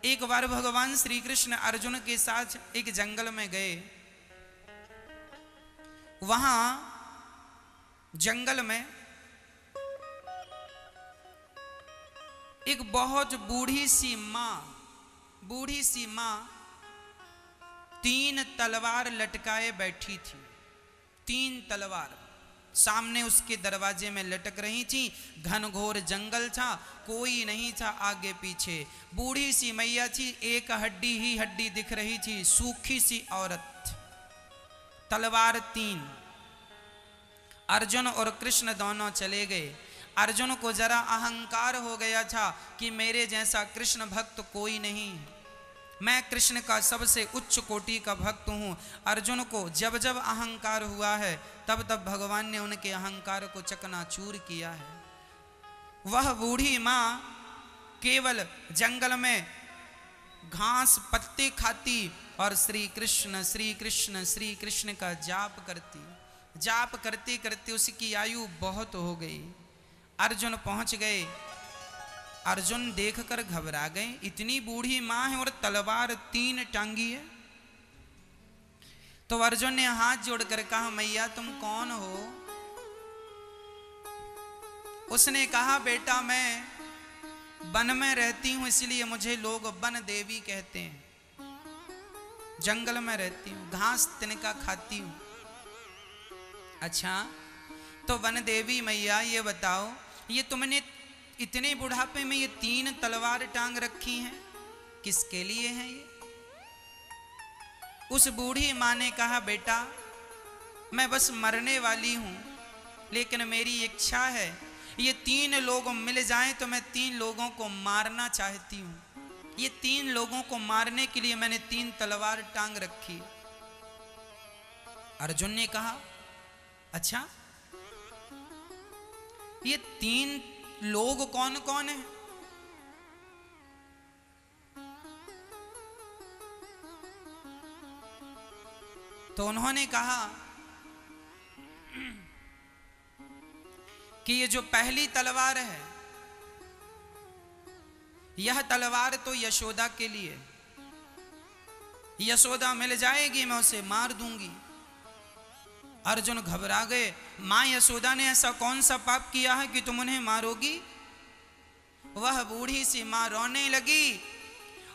एक बार भगवान श्री कृष्ण अर्जुन के साथ एक जंगल में गए। वहां जंगल में एक बहुत बूढ़ी सी मां 3 तलवार लटकाए बैठी थी। 3 तलवार सामने उसके दरवाजे में लटक रही थी। घनघोर जंगल था, कोई नहीं था आगे पीछे। बूढ़ी सी मैया थी, एक हड्डी ही हड्डी दिख रही थी, सूखी सी औरत। तलवार 3। अर्जुन और कृष्ण दोनों चले गए। अर्जुन को जरा अहंकार हो गया था कि मेरे जैसा कृष्ण भक्त कोई नहीं, मैं कृष्ण का सबसे उच्च कोटि का भक्त हूँ। अर्जुन को जब जब अहंकार हुआ है तब तब भगवान ने उनके अहंकार को चकनाचूर किया है। वह बूढ़ी माँ केवल जंगल में घास पत्ते खाती और श्री कृष्ण श्री कृष्ण श्री कृष्ण का जाप करती। जाप करते करते उसकी आयु बहुत हो गई। अर्जुन पहुंच गए। अर्जुन देखकर घबरा गए, इतनी बूढ़ी मां है और तलवार 3 टांगी है। तो अर्जुन ने हाथ जोड़कर कहा, मैया तुम कौन हो? उसने कहा, बेटा मैं वन में रहती हूं, इसलिए मुझे लोग वन देवी कहते हैं। जंगल में रहती हूं, घास तिनका खाती हूं। अच्छा, तो वन देवी मैया ये बताओ, ये तुमने इतने बुढ़ापे में ये 3 तलवार टांग रखी हैं, किसके लिए हैं ये? उस बूढ़ी मां ने कहा, बेटा मैं बस मरने वाली हूं, लेकिन मेरी इच्छा है ये 3 लोग मिल जाएं तो मैं 3 लोगों को मारना चाहती हूं। ये 3 लोगों को मारने के लिए मैंने 3 तलवार टांग रखी। अर्जुन ने कहा, अच्छा ये 3 लोग कौन कौन है? तो उन्होंने कहा कि ये जो पहली तलवार है, यह तलवार तो यशोदा के लिए। यशोदा मिल जाएगी, मैं उसे मार दूंगी। अर्जुन घबरा गए, मां यशोदा ने ऐसा कौन सा पाप किया है कि तुम उन्हें मारोगी? वह बूढ़ी सी मां रोने लगी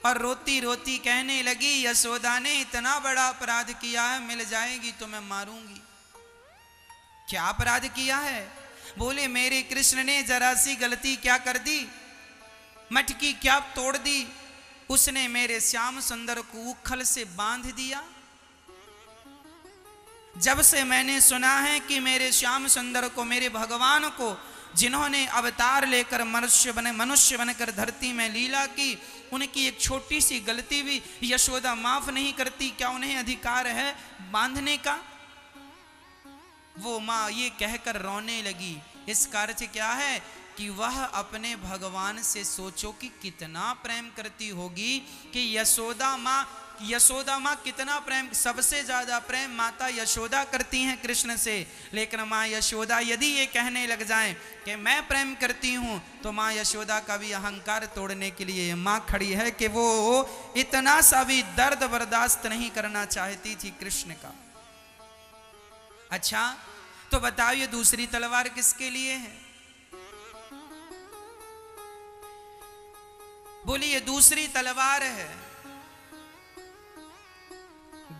और रोती रोती कहने लगी, यशोदा ने इतना बड़ा अपराध किया है, मिल जाएगी तो मैं मारूंगी। क्या अपराध किया है? बोले, मेरे कृष्ण ने जरा सी गलती क्या कर दी, मटकी क्या तोड़ दी, उसने मेरे श्याम सुंदर को उखल से बांध दिया। जब से मैंने सुना है कि मेरे श्याम सुंदर को, मेरे भगवान को, जिन्होंने अवतार लेकर मनुष्य बनकर धरती में लीला की, उनकी एक छोटी सी गलती भी यशोदा माफ नहीं करती। क्या उन्हें अधिकार है बांधने का? वो मां ये कहकर रोने लगी। इसका अर्थ क्या है कि वह अपने भगवान से, सोचो कि कितना प्रेम करती होगी कि यशोदा माँ कितना प्रेम, सबसे ज्यादा प्रेम माता यशोदा करती हैं कृष्ण से। लेकिन माँ यशोदा यदि ये कहने लग जाएं कि मैं प्रेम करती हूं, तो माँ यशोदा का भी अहंकार तोड़ने के लिए माँ खड़ी है कि वो इतना सा भी दर्द बर्दाश्त नहीं करना चाहती थी कृष्ण का। अच्छा, तो बताओ ये दूसरी तलवार किसके लिए है? बोलिए, दूसरी तलवार है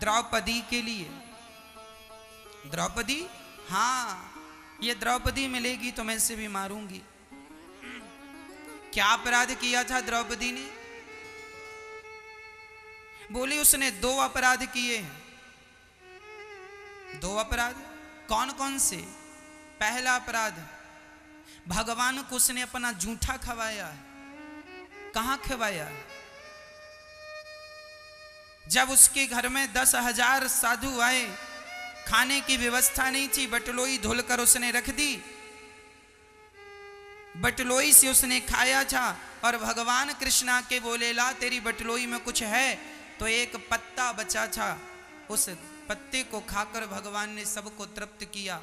द्रौपदी के लिए। द्रौपदी, हाँ, ये द्रौपदी मिलेगी तो मैं इसे भी मारूंगी। क्या अपराध किया था द्रौपदी ने? बोली, उसने 2 अपराध किए हैं। 2 अपराध कौन कौन से? पहला अपराध, भगवान को उसने अपना जूठा खवाया है। कहां खवाया? जब उसके घर में 10,000 साधु आए, खाने की व्यवस्था नहीं थी, बटलोई धुलकर उसने रख दी। बटलोई से उसने खाया था और भगवान कृष्णा के बोले, ला तेरी बटलोई में कुछ है। तो एक पत्ता बचा था, उस पत्ते को खाकर भगवान ने सबको तृप्त किया।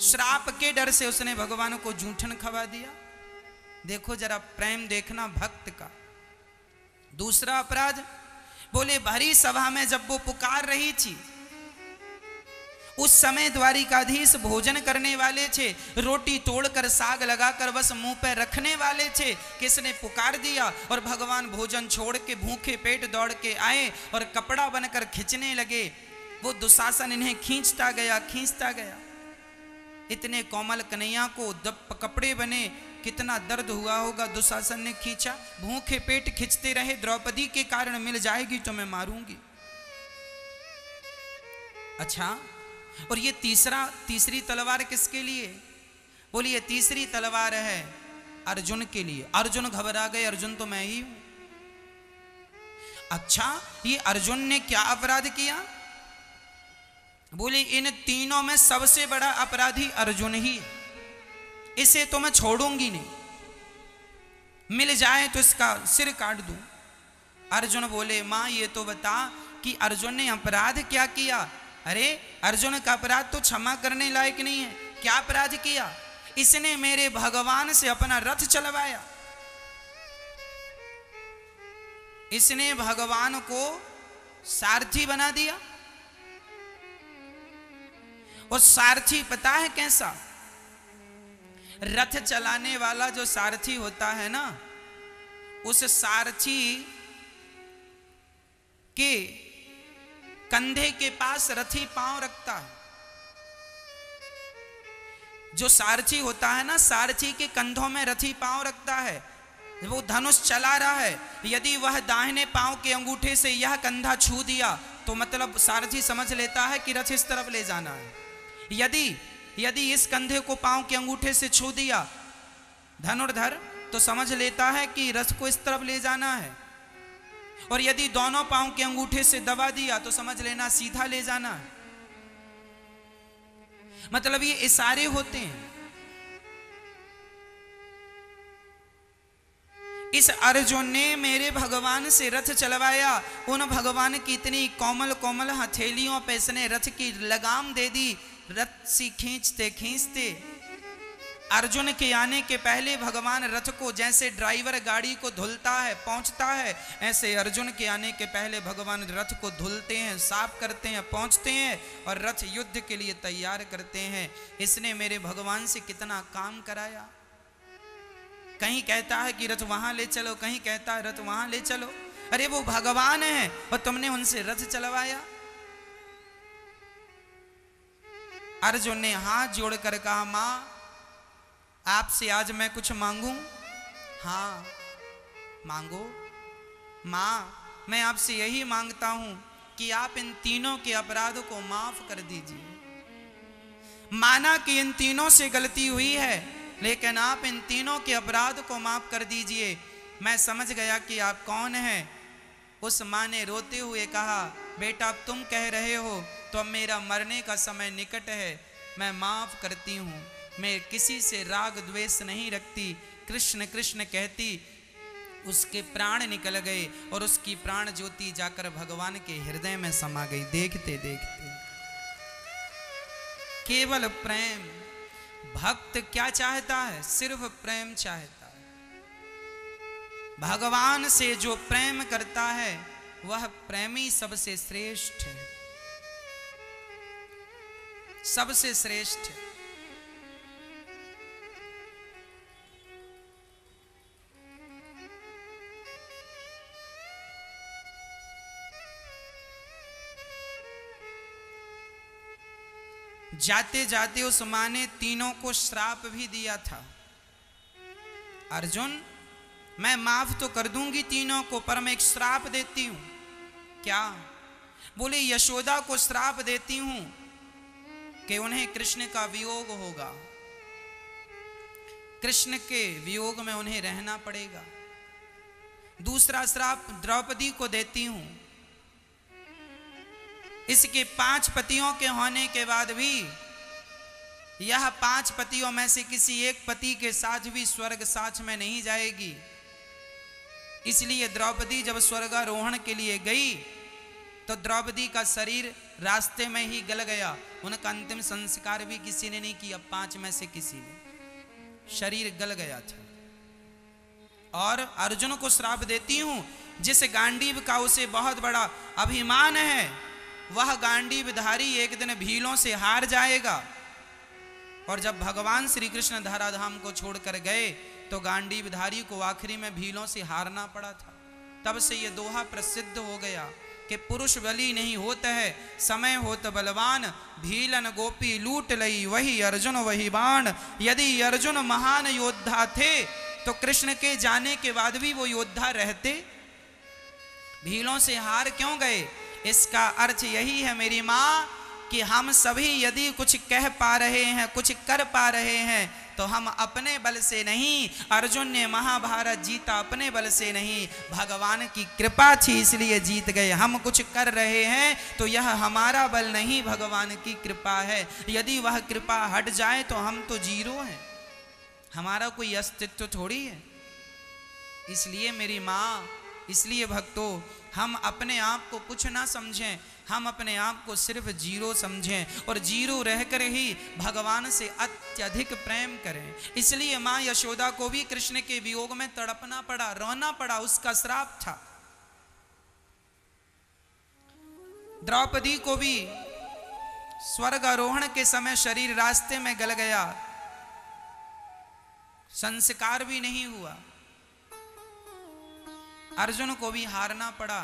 श्राप के डर से उसने भगवान को जूठन खवा दिया। देखो जरा प्रेम देखना भक्त का। दूसरा अपराध, बोले भरी सभा में जब वो पुकार रही थी, उस समय द्वारिकाधीश भोजन करने वाले थे, रोटी तोड़कर साग लगाकर बस मुंह पे रखने वाले थे, किसने पुकार दिया और भगवान भोजन छोड़ के भूखे पेट दौड़ के आए और कपड़ा बनकर खींचने लगे। वो दुशासन इन्हें खींचता गया, खींचता गया। इतने कोमल कन्हैया को कपड़े बने, कितना दर्द हुआ होगा। दुशासन ने खींचा, भूखे पेट खींचते रहे, द्रौपदी के कारण मिल जाएगी तो मैं मारूंगी। अच्छा, और ये तीसरी तलवार किसके लिए? बोली ये तीसरी तलवार है अर्जुन के लिए। अर्जुन घबरा गए, अर्जुन तो मैं ही हूं। अच्छा, ये अर्जुन ने क्या अपराध किया? बोले इन तीनों में सबसे बड़ा अपराधी अर्जुन ही है, इसे तो मैं छोड़ूंगी नहीं, मिल जाए तो इसका सिर काट दूं। अर्जुन बोले मां ये तो बता कि अर्जुन ने अपराध क्या किया? अरे अर्जुन का अपराध तो क्षमा करने लायक नहीं है। क्या अपराध किया? इसने मेरे भगवान से अपना रथ चलवाया, इसने भगवान को सारथी बना दिया। और सारथी पता है कैसा? रथ चलाने वाला जो सारथी होता है ना, उस सारथी के कंधे के पास रथी पांव रखता है। जो सारथी होता है ना, सारथी के कंधों में रथी पांव रखता है। वो धनुष चला रहा है, यदि वह दाहिने पांव के अंगूठे से यह कंधा छू दिया तो मतलब सारथी समझ लेता है कि रथ इस तरफ ले जाना है। यदि इस कंधे को पांव के अंगूठे से छू दिया धनुर्धर तो समझ लेता है कि रथ को इस तरफ ले जाना है। और यदि दोनों पांव के अंगूठे से दबा दिया तो समझ लेना सीधा ले जाना है। मतलब ये इशारे होते हैं। इस अर्जुन ने मेरे भगवान से रथ चलवाया। उन भगवान की इतनी कोमल कोमल हथेलियों पे इसने रथ की लगाम दे दी। रथ सी खींचते खींचते अर्जुन के आने के पहले भगवान रथ को, जैसे ड्राइवर गाड़ी को धुलता है पहुंचता है, ऐसे अर्जुन के आने के पहले भगवान रथ को धुलते हैं, साफ करते हैं, पहुंचते हैं और रथ युद्ध के लिए तैयार करते हैं। इसने मेरे भगवान से कितना काम कराया। कहीं कहता है कि रथ वहां ले चलो, कहीं कहता है रथ वहां ले चलो। अरे वो भगवान है और तुमने उनसे रथ चलवाया। अर्जुन ने हाथ जोड़कर कहा मां आपसे आज मैं कुछ मांगूं? हाँ मांगो। मां मैं आपसे यही मांगता हूं कि आप इन तीनों के अपराध को माफ कर दीजिए। माना कि इन तीनों से गलती हुई है, लेकिन आप इन तीनों के अपराध को माफ कर दीजिए। मैं समझ गया कि आप कौन हैं। उस मां ने रोते हुए कहा बेटा तुम कह रहे हो तो अब मेरा मरने का समय निकट है, मैं माफ करती हूँ। मैं किसी से राग द्वेष नहीं रखती। कृष्ण कृष्ण कहती उसके प्राण निकल गए और उसकी प्राण ज्योति जाकर भगवान के हृदय में समा गई। देखते देखते केवल प्रेम। भक्त क्या चाहता है? सिर्फ प्रेम चाहता है। भगवान से जो प्रेम करता है वह प्रेमी सबसे श्रेष्ठ है, सबसे श्रेष्ठ है। जाते जाते उस मां ने तीनों को श्राप भी दिया था। अर्जुन मैं माफ तो कर दूंगी तीनों को, पर मैं एक श्राप देती हूं। क्या? बोले यशोदा को श्राप देती हूं कि उन्हें कृष्ण का वियोग होगा, कृष्ण के वियोग में उन्हें रहना पड़ेगा। दूसरा श्राप द्रौपदी को देती हूं, इसके 5 पतियों के होने के बाद भी यह 5 पतियों में से किसी एक पति के साथ भी स्वर्ग साथ में नहीं जाएगी। इसलिए द्रौपदी जब स्वर्गारोहण के लिए गई तो द्रौपदी का शरीर रास्ते में ही गल गया। उनका अंतिम संस्कार भी किसी ने नहीं किया, 5 में से किसी ने। शरीर गल गया था। और अर्जुन को श्राप देती हूं जिस गांडीव का उसे बहुत बड़ा अभिमान है, वह गांडीवधारी एक दिन भीलों से हार जाएगा। और जब भगवान श्री कृष्ण धराधाम को छोड़कर गए तो गांडीवधारी को आखिरी में भीलों से हारना पड़ा था। तब से ये दोहा प्रसिद्ध हो गया कि पुरुष बली नहीं होता है, समय होत बलवान, भीलन गोपी लूट लई वही अर्जुन वही बाण। यदि अर्जुन महान योद्धा थे तो कृष्ण के जाने के बाद भी वो योद्धा रहते, भीलों से हार क्यों गए? इसका अर्थ यही है मेरी माँ कि हम सभी यदि कुछ कह पा रहे हैं, कुछ कर पा रहे हैं, तो हम अपने बल से नहीं, अर्जुन ने महाभारत जीता अपने बल से नहीं, भगवान की कृपा थी इसलिए जीत गए। हम कुछ कर रहे हैं तो यह हमारा बल नहीं, भगवान की कृपा है। यदि वह कृपा हट जाए तो हम तो जीरो हैं, हमारा कोई अस्तित्व थोड़ी है। इसलिए मेरी माँ, इसलिए भक्तों, हम अपने आप को कुछ ना समझें, हम अपने आप को सिर्फ जीरो समझें और जीरो रहकर ही भगवान से अत्यधिक प्रेम करें। इसलिए माँ यशोदा को भी कृष्ण के वियोग में तड़पना पड़ा, रोना पड़ा, उसका श्राप था। द्रौपदी को भी स्वर्ग आरोहण के समय शरीर रास्ते में गल गया, संस्कार भी नहीं हुआ। अर्जुन को भी हारना पड़ा।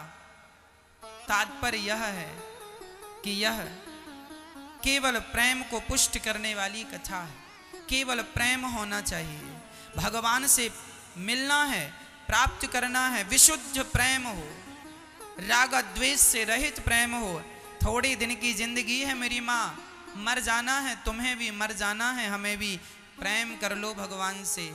तात्पर्य यह है कि यह केवल प्रेम को पुष्ट करने वाली कथा है। केवल प्रेम होना चाहिए, भगवान से मिलना है, प्राप्त करना है, विशुद्ध प्रेम हो, राग द्वेष से रहित प्रेम हो। थोड़ी दिन की जिंदगी है मेरी माँ, मर जाना है, तुम्हें भी मर जाना है, हमें भी। प्रेम कर लो भगवान से,